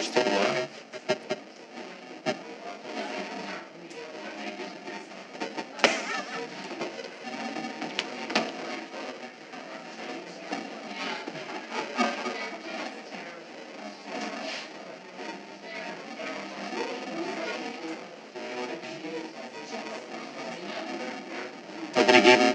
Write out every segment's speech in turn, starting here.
still live. Nobody gave me.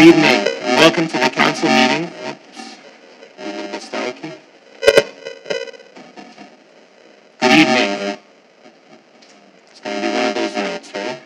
Good evening. Welcome to the council meeting. Oops, a little bit staticky. Good evening. It's going to be one of those nights, right?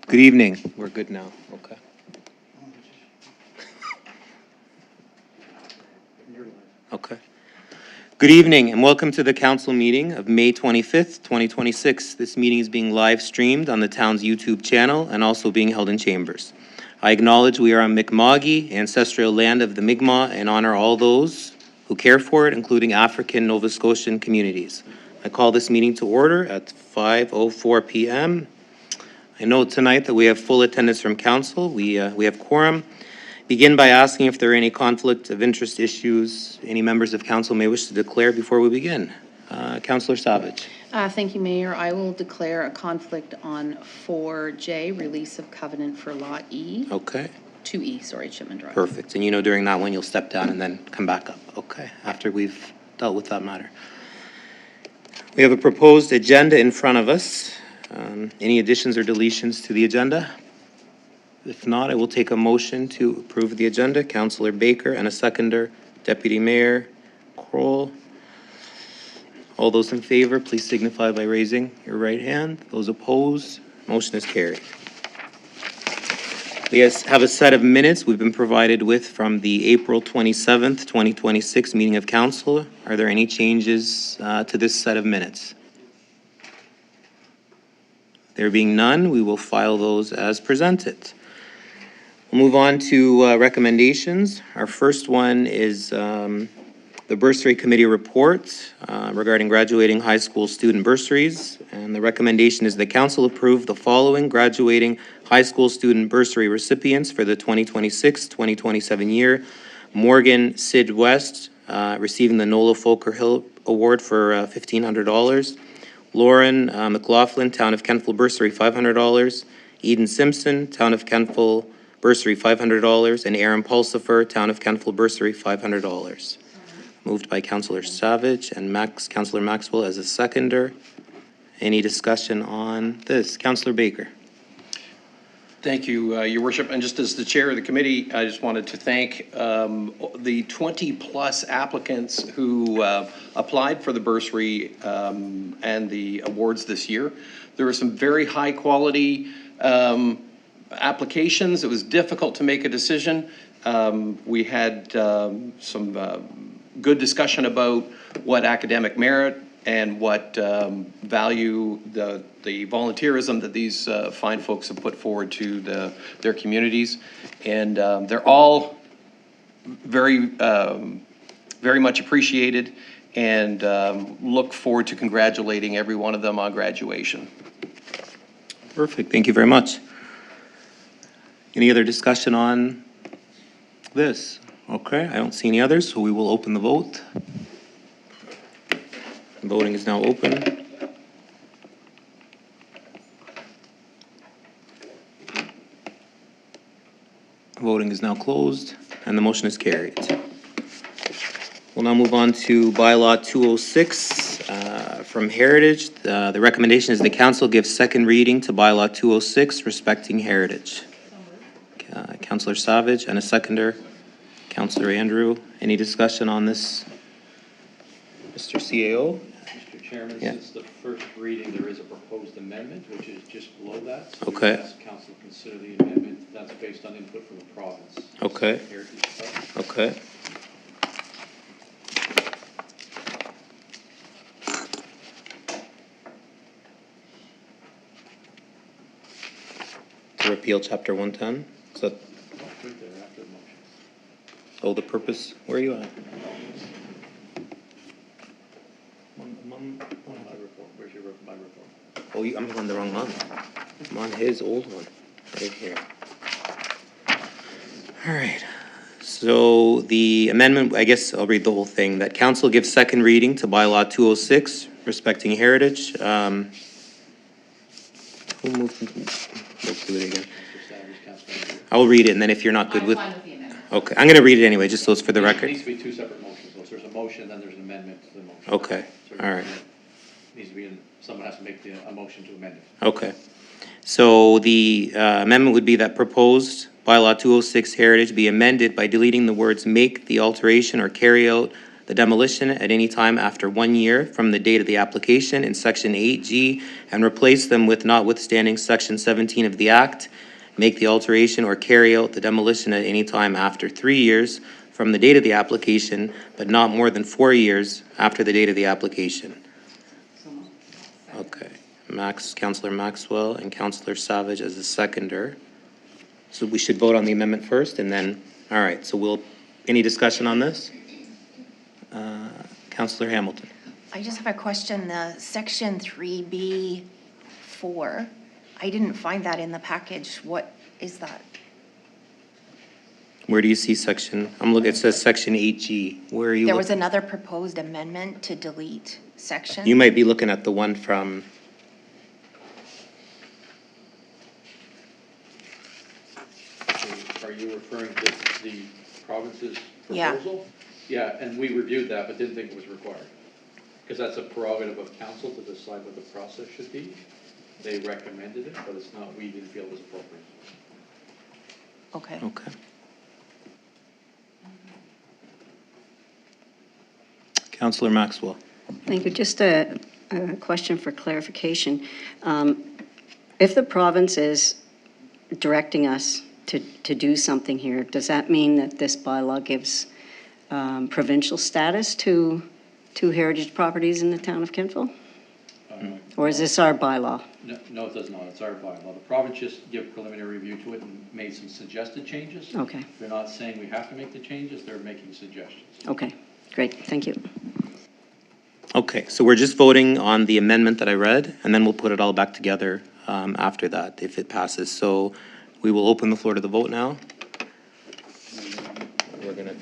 Good evening. We're good now. Okay. Okay. Good evening and welcome to the council meeting of May 25th, 2026. This meeting is being live streamed on the town's YouTube channel and also being held in chambers. I acknowledge we are on Mi'kma'ki, ancestral land of the Mi'kmaq, and honor all those who care for it, including African Nova Scotian communities. I call this meeting to order at 5:04 p.m. I note tonight that we have full attendance from council. We have quorum. Begin by asking if there are any conflict of interest issues any members of council may wish to declare before we begin. Councillor Savage. Thank you, Mayor. I will declare a conflict on 4J, release of covenant for Lot E. Okay. 2E, sorry, Chipman Drive. Perfect. And you know during that one you'll step down and then come back up. Okay, after we've dealt with that matter. We have a proposed agenda in front of us. Any additions or deletions to the agenda? If not, I will take a motion to approve the agenda. Councillor Baker and a seconder, Deputy Mayor Kroll. All those in favor, please signify by raising your right hand. Those opposed, motion is carried. We have a set of minutes we've been provided with from the April 27th, 2026 meeting of council. Are there any changes to this set of minutes? There being none, we will file those as presented. We'll move on to recommendations. Our first one is the Bursary Committee report regarding graduating high school student bursaries. And the recommendation is the council approve the following graduating high school student bursary recipients for the 2026-2027 year. Morgan Sid West, receiving the Nola Folker Hill Award for $1,500. Lauren McLaughlin, Town of Kentville bursary, $500. Eden Simpson, Town of Kentville bursary, $500. And Aaron Pulsifer, Town of Kentville bursary, $500. Moved by Councillor Savage and Councillor Maxwell as a seconder. Any discussion on this? Councillor Baker. Thank you, Your Worship. And just as the chair of the committee, I just wanted to thank the 20-plus applicants who applied for the bursary and the awards this year. There were some very high-quality applications. It was difficult to make a decision. We had some good discussion about what academic merit and what value the volunteerism that these fine folks have put forward to their communities. And they're all very, very much appreciated, and look forward to congratulating every one of them on graduation. Perfect, thank you very much. Any other discussion on this? Okay, I don't see any others, so we will open the vote. Voting is now open. Voting is now closed, and the motion is carried. We'll now move on to bylaw 206 from Heritage. The recommendation is the council gives second reading to bylaw 206 respecting heritage. Councillor Savage and a seconder. Councillor Andrew, any discussion on this? Mr. CAO? Mr. Chairman, Yeah. since the first reading, there is a proposed amendment, which is just below that. So Okay. we ask council to consider the amendment. That's based on input from the province. Okay. Heritage Trust. Okay. To repeal chapter 110? Is that, Right there after the motion. oh, the purpose, where are you at? My report, where's my report? Oh, I'm on the wrong month. I'm on his old one, right here. All right. So the amendment, I guess I'll read the whole thing, that council gives second reading to bylaw 206 respecting heritage. Who moved? Let's do it again. Mr. Savage, Councilor Andrew. I will read it, and then if you're not good with. I'm fine with the amendment. Okay, I'm gonna read it anyway, just so it's for the It record. needs to be two separate motions, though. So there's a motion, then there's an amendment to the motion. Okay, So all right. Needs to be, someone has to make a motion to amend it. Okay. So the amendment would be that proposed bylaw 206 heritage be amended by deleting the words "make the alteration or carry out the demolition at any time after 1 year from the date of the application" in section 8G, and replace them with "notwithstanding section 17 of the Act, make the alteration or carry out the demolition at any time after 3 years from the date of the application, but not more than 4 years after the date of the application." Okay. Councillor Maxwell and Councillor Savage as a seconder. So we should vote on the amendment first, and then, all right, so any discussion on this? Councillor Hamilton. I just have a question, section 3B4, I didn't find that in the package. What is that? Where do you see section, it says section 8G. Where are you? There was another proposed amendment to delete section. You might be looking at the one from, So are you referring to the province's Yeah. proposal? Yeah, and we reviewed that, but didn't think it was required. Because that's a prerogative of council to decide what the process should be. They recommended it, but it's not, we didn't feel it was appropriate. Okay. okay. Councillor Maxwell. Thank you. Just a question for clarification. If the province is directing us to do something here, does that mean that this bylaw gives provincial status to heritage properties in the town of Kentville? Or is this our bylaw? No, it does not. It's our bylaw. The province just give preliminary review to it and made some suggested changes. Okay. They're not saying we have to make the changes, they're making suggestions. Okay, great, thank you. Okay, so we're just voting on the amendment that I read, and then we'll put it all back together after that, if it passes. So we will open the floor to the vote now. We're gonna.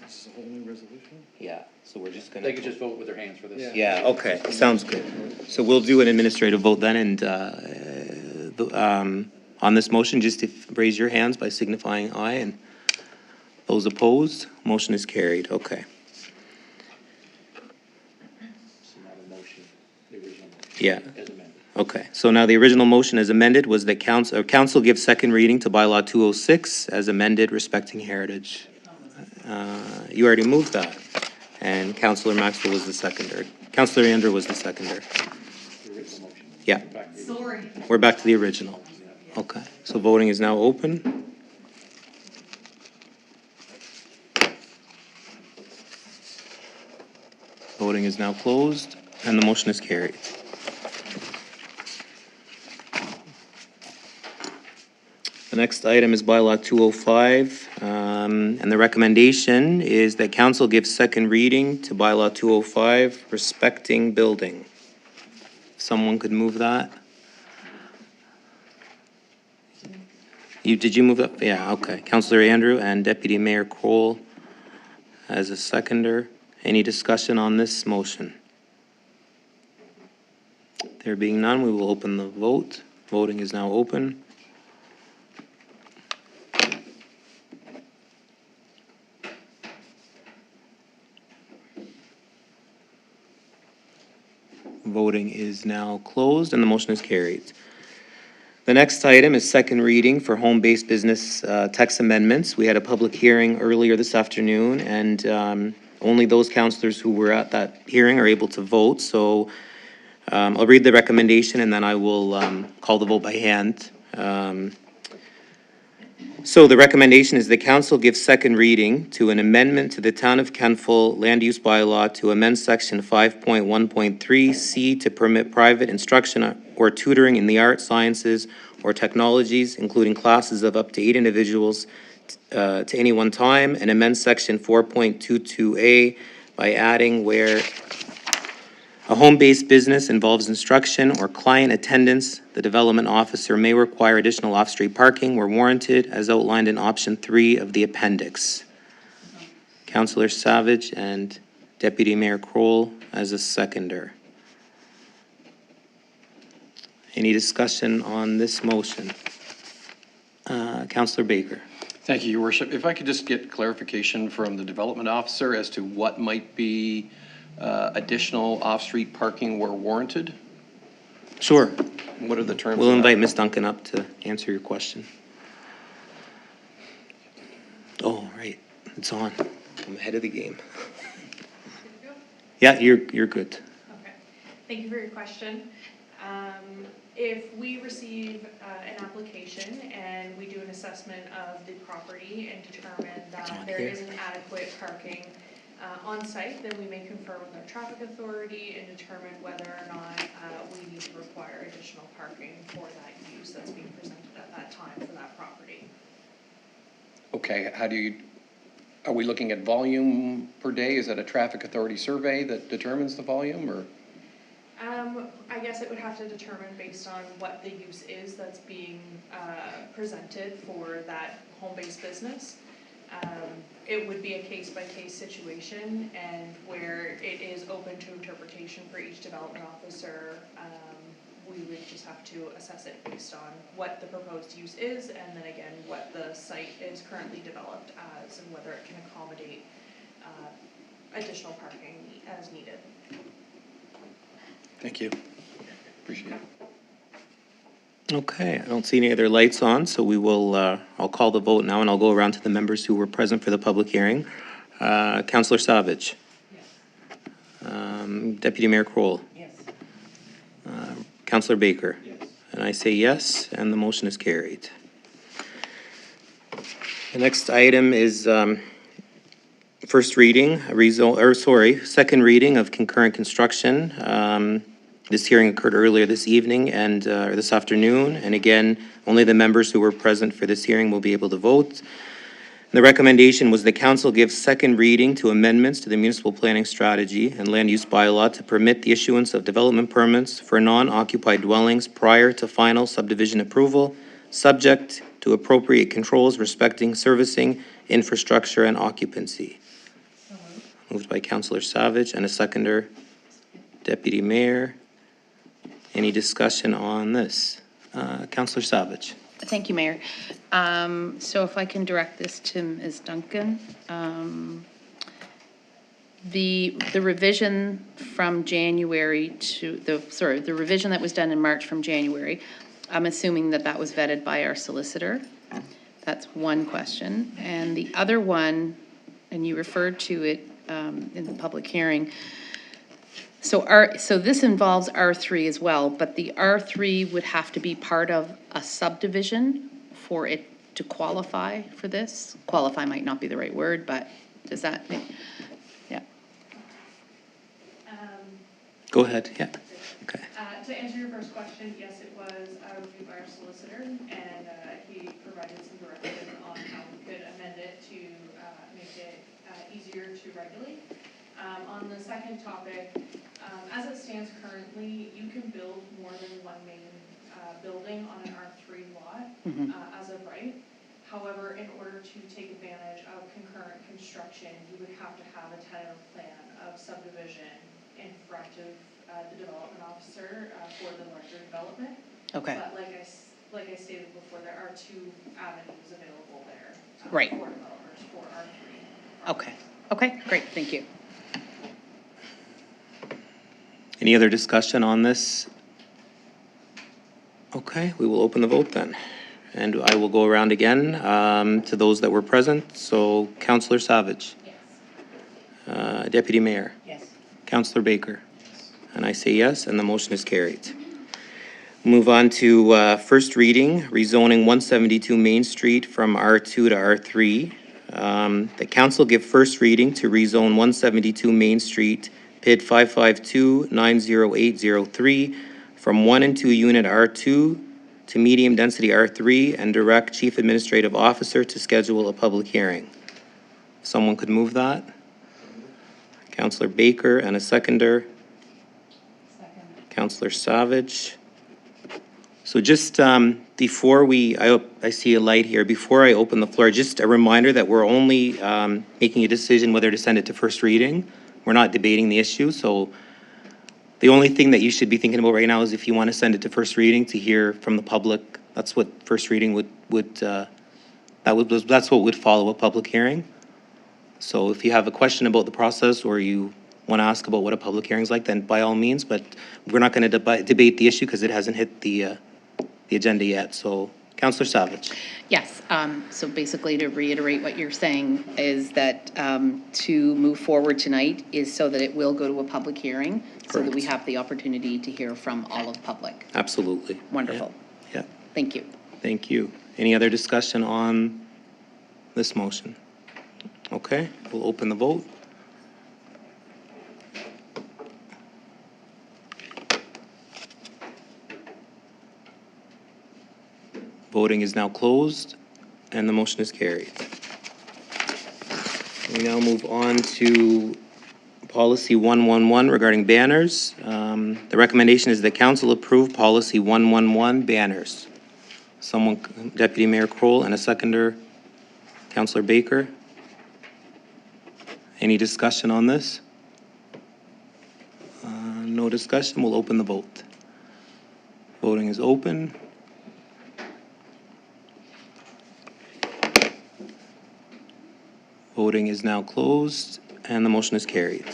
This is a whole new resolution? Yeah, so we're just gonna. They could just vote with their hands for this. Yeah, okay, sounds good. So we'll do an administrative vote then, and on this motion, just raise your hands by signifying aye, and those opposed, motion is carried, okay. So now the motion, the original motion. Yeah. As amended. Okay, so now the original motion as amended was that council gives second reading to bylaw 206 as amended respecting heritage. You already moved that, and Councillor Maxwell was the seconder. Councillor Andrew was the seconder. The original motion. Yeah. Sorry. We're back to the original. Okay, so voting is now open. Voting is now closed, and the motion is carried. The next item is bylaw 205, and the recommendation is that council gives second reading to bylaw 205 respecting building. Someone could move that? Did you move that? Yeah, okay. Councillor Andrew and Deputy Mayor Kroll as a seconder. Any discussion on this motion? There being none, we will open the vote. Voting is now open. Voting is now closed, and the motion is carried. The next item is second reading for home-based business text amendments. We had a public hearing earlier this afternoon, and only those councillors who were at that hearing are able to vote. So I'll read the recommendation, and then I will call the vote by hand. So the recommendation is the council gives second reading to an amendment to the Town of Kentville Land Use Bylaw to amend section 5.1.3C to permit private instruction or tutoring in the arts, sciences, or technologies, including classes of up to 8 individuals to any one time, and amend section 4.22A by adding where a home-based business involves instruction or client attendance, the development officer may require additional off-street parking where warranted, as outlined in option 3 of the appendix. Councillor Savage and Deputy Mayor Kroll as a seconder. Any discussion on this motion? Councillor Baker. Thank you, Your Worship. If I could just get clarification from the development officer as to what might be additional off-street parking where warranted? Sure. What are the terms? We'll of that? invite Ms. Duncan up to answer your question. Oh, right, it's on. I'm ahead of the game. Yeah, you're good. Okay, thank you for your question. If we receive an application and we do an assessment of the property and determine that there isn't adequate parking on site, then we may confer with our traffic authority and determine whether or not we need to require additional parking for that use that's being presented at that time for that property. Okay, are we looking at volume per day? Is that a traffic authority survey that determines the volume, or? I guess it would have to determine based on what the use is that's being presented for that home-based business. It would be a case-by-case situation, and where it is open to interpretation for each development officer, we would just have to assess it based on what the proposed use is, and then again, what the site is currently developed as, and whether it can accommodate additional parking as needed. Thank you. Appreciate it. Okay, I don't see any other lights on, so we will, I'll call the vote now, and I'll go around to the members who were present for the public hearing. Councillor Savage. Yes. Deputy Mayor Kroll. Yes. Councillor Baker. Yes. And I say yes, and the motion is carried. The next item is first reading, second reading of concurrent construction. This hearing occurred earlier this evening and, or this afternoon, and again, only the members who were present for this hearing will be able to vote. The recommendation was the council give second reading to amendments to the municipal planning strategy and land use bylaw to permit the issuance of development permits for non-occupied dwellings prior to final subdivision approval, subject to appropriate controls respecting servicing, infrastructure, and occupancy. Moved by Councillor Savage and a seconder, Deputy Mayor. Any discussion on this? Councillor Savage. Thank you, Mayor. So if I can direct this to Ms. Duncan. The revision from January to, the revision that was done in March from January, I'm assuming that that was vetted by our solicitor. That's one question. And the other one, and you referred to it in the public hearing, so this involves R3 as well, but the R3 would have to be part of a subdivision for it to qualify for this? Qualify might not be the right word, but does that make, yeah. Go ahead, yeah. Okay. To answer your first question, yes, it was reviewed by our solicitor, and he provided some direction on how we could amend it to make it easier to regulate. On the second topic, as it stands currently, you can build more than one main building on an R3 lot as of right. However, in order to take advantage of concurrent construction, you would have to have a tentative plan of subdivision in front of the development officer for the larger development. Okay. But like I stated before, there are two avenues available there Right. for developers for R3. Okay. Okay, great, thank you. Any other discussion on this? Okay, we will open the vote then. And I will go around again to those that were present. So Councillor Savage. Yes. Deputy Mayor. Yes. Councillor Baker. And I say yes, and the motion is carried. Move on to first reading, rezoning 172 Main Street from R2 to R3. The council give first reading to rezone 172 Main Street, PID 552-90803, from 1 and 2 unit R2 to medium density R3, and direct Chief Administrative Officer to schedule a public hearing. Someone could move that? Councillor Baker and a seconder. Councillor Savage. So just before I see a light here, before I open the floor, just a reminder that we're only making a decision whether to send it to first reading. We're not debating the issue, so the only thing that you should be thinking about right now is if you want to send it to first reading to hear from the public. That's what first reading that's what would follow a public hearing. So if you have a question about the process or you want to ask about what a public hearing is like, then by all means, but we're not going to debate the issue because it hasn't hit the agenda yet. So, Councillor Savage. Yes, so basically to reiterate what you're saying is that to move forward tonight is so that it will go to a public hearing, so that we Correct. have the opportunity to hear from all of the public. Absolutely. Wonderful. Yeah. Thank you. Thank you. Any other discussion on this motion? Okay, we'll open the vote. Voting is now closed, and the motion is carried. We now move on to Policy 111 regarding banners. The recommendation is that council approve Policy 111 banners. Someone, Deputy Mayor Kroll, and a seconder, Councillor Baker. Any discussion on this? No discussion, we'll open the vote. Voting is open. Voting is now closed, and the motion is carried.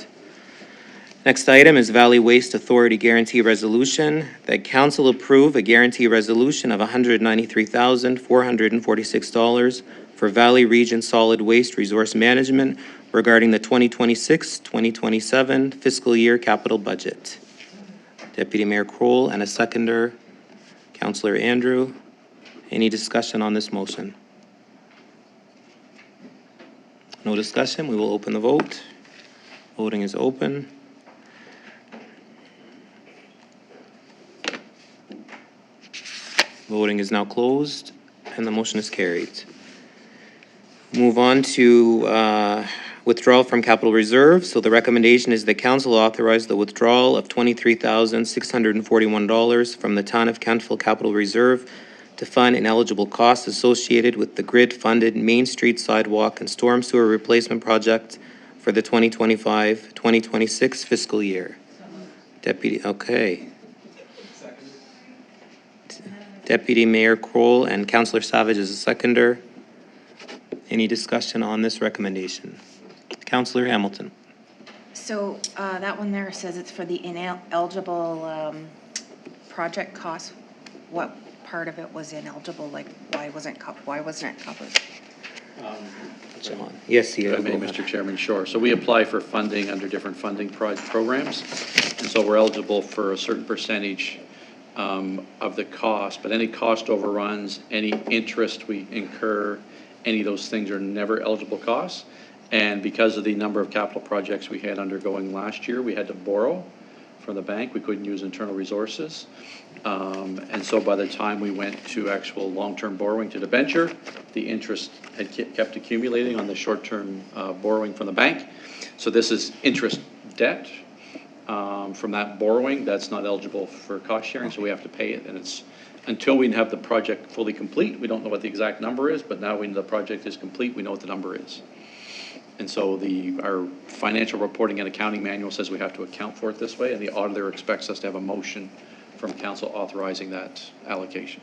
Next item is Valley Waste Authority Guarantee Resolution. That council approve a guarantee resolution of $193,446 for Valley Region Solid Waste Resource Management regarding the 2026-2027 fiscal year capital budget. Deputy Mayor Kroll and a seconder, Councillor Andrew. Any discussion on this motion? No discussion, we will open the vote. Voting is open. Voting is now closed, and the motion is carried. Move on to withdrawal from capital reserve. So the recommendation is the council authorize the withdrawal of $23,641 from the town of Kentville capital reserve to fund ineligible costs associated with the grid-funded Main Street sidewalk and storm sewer replacement project for the 2025-2026 fiscal year. Deputy, okay. Deputy Mayor Kroll and Councillor Savage is a seconder. Any discussion on this recommendation? Councillor Hamilton. So, that one there says it's for the ineligible, project costs. What part of it was ineligible? Like, why wasn't it covered? John. Yes, If I you may, Mr. Chairman, sure. So we apply for funding under different funding programs, and so we're eligible for a certain percentage of the cost, but any cost overruns, any interest we incur, any of those things are never eligible costs. And because of the number of capital projects we had undergoing last year, we had to borrow from the bank. We couldn't use internal resources. And so by the time we went to actual long-term borrowing to debenture, the interest had kept accumulating on the short-term borrowing from the bank. So this is interest debt from that borrowing that's not eligible for cost sharing, so we have to pay it. And it's until we have the project fully complete, we don't know what the exact number is, but now when the project is complete, we know what the number is. And so our financial reporting and accounting manual says we have to account for it this way, and the auditor expects us to have a motion from council authorizing that allocation.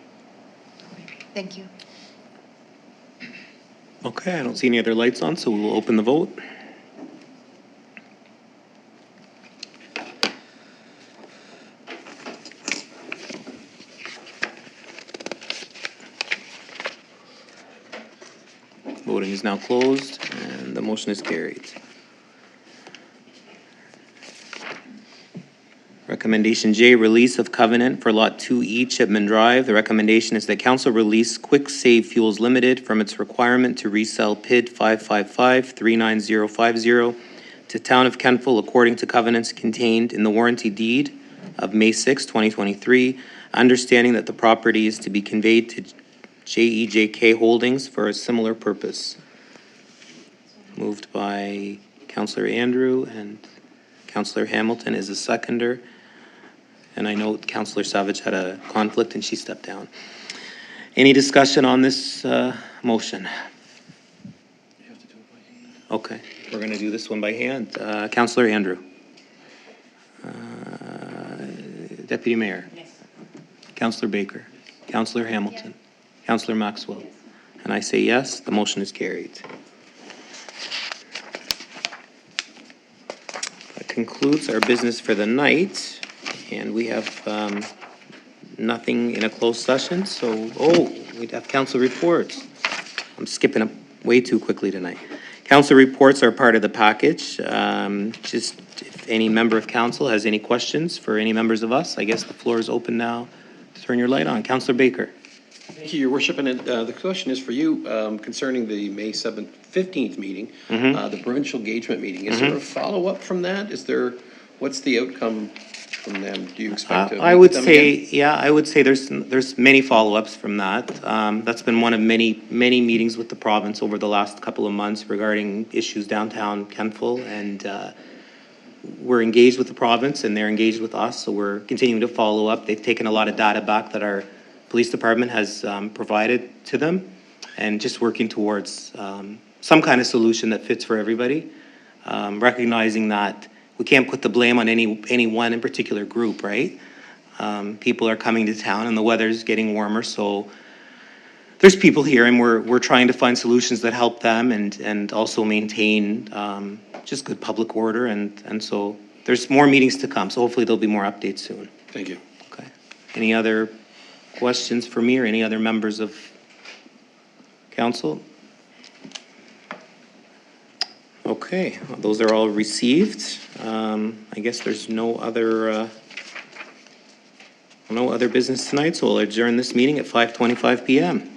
Thank you. Okay, I don't see any other lights on, so we will open the vote. Voting is now closed, and the motion is carried. Recommendation J, release of covenant for Lot 2E Chipman Drive. The recommendation is that council release Quick Save Fuels Limited from its requirement to resell PID 555-39050 to Town of Kentville according to covenants contained in the warranty deed of May 6, 2023, understanding that the property is to be conveyed to JEJK Holdings for a similar purpose. Moved by Councillor Andrew, and Councillor Hamilton is a seconder. And I know Councillor Savage had a conflict and she stepped down. Any discussion on this motion? You have to do it by hand. Okay, we're going to do this one by hand. Councillor Andrew. Deputy Mayor. Yes. Councillor Baker. Councillor Hamilton. Councillor Maxwell. And I say yes, the motion is carried. That concludes our business for the night, and we have nothing in a closed session, so, we'd have council reports. I'm skipping up way too quickly tonight. Council reports are part of the package. Just if any member of council has any questions for any members of us, I guess the floor is open now to turn your light on. Councillor Baker. Thank you, Your Worship, and the question is for you concerning the May 7th, 15th meeting, the provincial engagement meeting. Is there a follow-up from that? What's the outcome from them? Do you expect to I meet would them say, again? yeah, I would say there's many follow-ups from that. That's been one of many meetings with the province over the last couple of months regarding issues downtown Kentville, and we're engaged with the province and they're engaged with us, so we're continuing to follow up. They've taken a lot of data back that our police department has provided to them, and just working towards some kind of solution that fits for everybody, recognizing that we can't put the blame on any one in particular group, right? People are coming to town and the weather's getting warmer, so there's people here, and we're trying to find solutions that help them and also maintain just good public order, and so there's more meetings to come, so hopefully there'll be more updates soon. Thank you. Okay. Any other questions for me or any other members of council? Okay, well, those are all received. I guess there's no other business tonight, so we'll adjourn this meeting at 5:25 p.m.